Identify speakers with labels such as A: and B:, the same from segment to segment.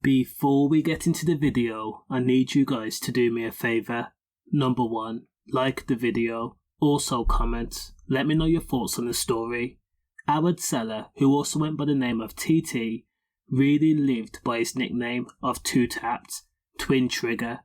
A: Before we get into the video, I need you guys to do me a favour. Number 1, like the video. Also comment, let me know your thoughts on the story. Awadh Saleh, who also went by the name of TT, really lived by his nickname of 2-tapped, twin trigger.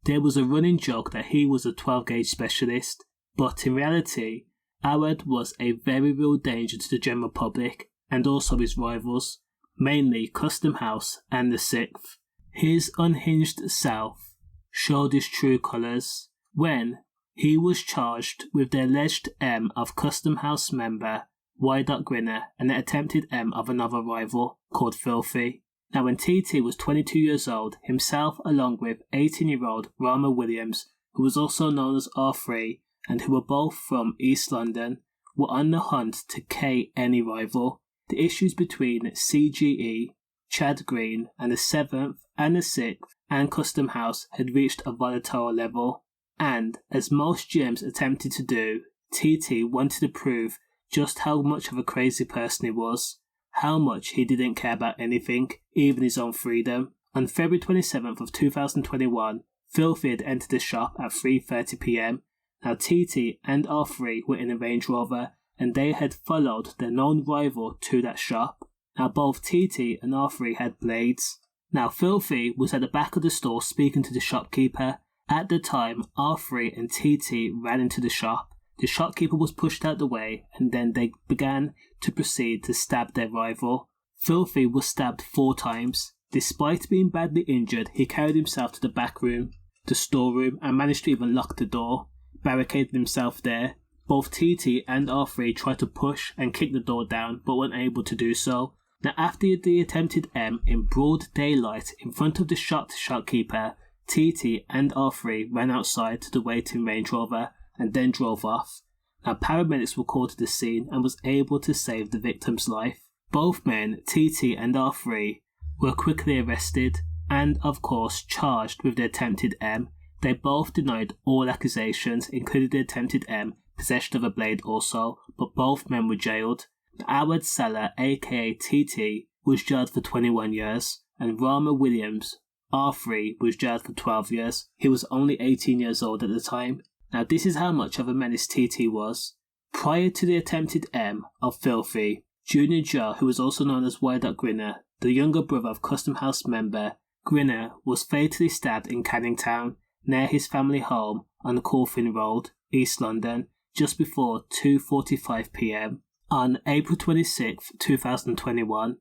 A: There was a running joke that he was a 12-gauge specialist, but in reality, Awadh was a very real danger to the general public and also his rivals, mainly Custom House and the 6th. His unhinged self showed his true colours when he was charged with the alleged M of Custom House member y.grinna and the attempted M of another rival called Filthy. Now when TT was 22 years old, himself along with 18-year-old Rama Williams, who was also known as R3 and who were both from East London, were on the hunt to K any rival. The issues between CGE, Chad Green and the 7th and the 6th and Custom House had reached a volatile level, and as most GMs attempted to do, TT wanted to prove just how much of a crazy person he was, how much he didn't care about anything, even his own freedom. On February 27th of 2021, Filthy had entered the shop at 3:30 PM. Now TT and R3 were in a Range Rover and they had followed their known rival to that shop. Now both TT and R3 had blades. Now Filthy was at the back of the store speaking to the shopkeeper. At the time, R3 and TT ran into the shop. The shopkeeper was pushed out the way and then they began to proceed to stab their rival. Filthy was stabbed 4 times. Despite being badly injured, he carried himself to the back room, the storeroom, and managed to even lock the door, barricading himself there. Both TT and R3 tried to push and kick the door down but weren't able to do so. Now after the attempted M in broad daylight in front of the shopkeeper, TT and R3 ran outside to the waiting Range Rover and then drove off. Now paramedics were called to the scene and was able to save the victim's life. Both men, TT and R3, were quickly arrested and of course charged with the attempted M. They both denied all accusations, including the attempted M, possession of a blade also, but both men were jailed. Awadh Saleh, aka TT, was jailed for 21 years, and Rama Williams, R3, was jailed for 12 years. He was only 18 years old at the time. Now this is how much of a menace TT was. Prior to the attempted M of Filthy, Junior Joe, who was also known as y.grinna, the younger brother of Custom House member Grinna, was fatally stabbed in Canning Town, near his family home on the Coolfin Road, East London, just before 2:45 PM on April 26, 2021.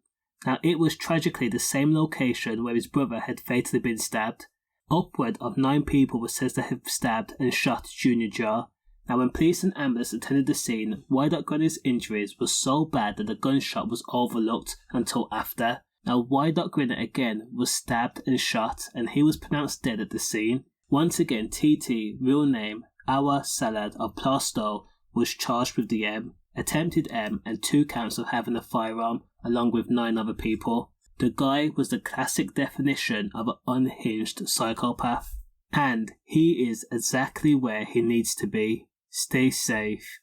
A: Now it was tragically the same location where his brother had fatally been stabbed. Upward of 9 people were said to have stabbed and shot Junior Joe. Now when police and ambulance attended the scene, y.grinna's injuries were so bad that the gunshot was overlooked until after. Now y.grinna again was stabbed and shot and he was pronounced dead at the scene. Once again, TT, real name Awadh Saleh of Plaistow, was charged with the M, attempted M and 2 counts of having a firearm along with 9 other people. The guy was the classic definition of an unhinged psychopath, and he is exactly where he needs to be. Stay safe.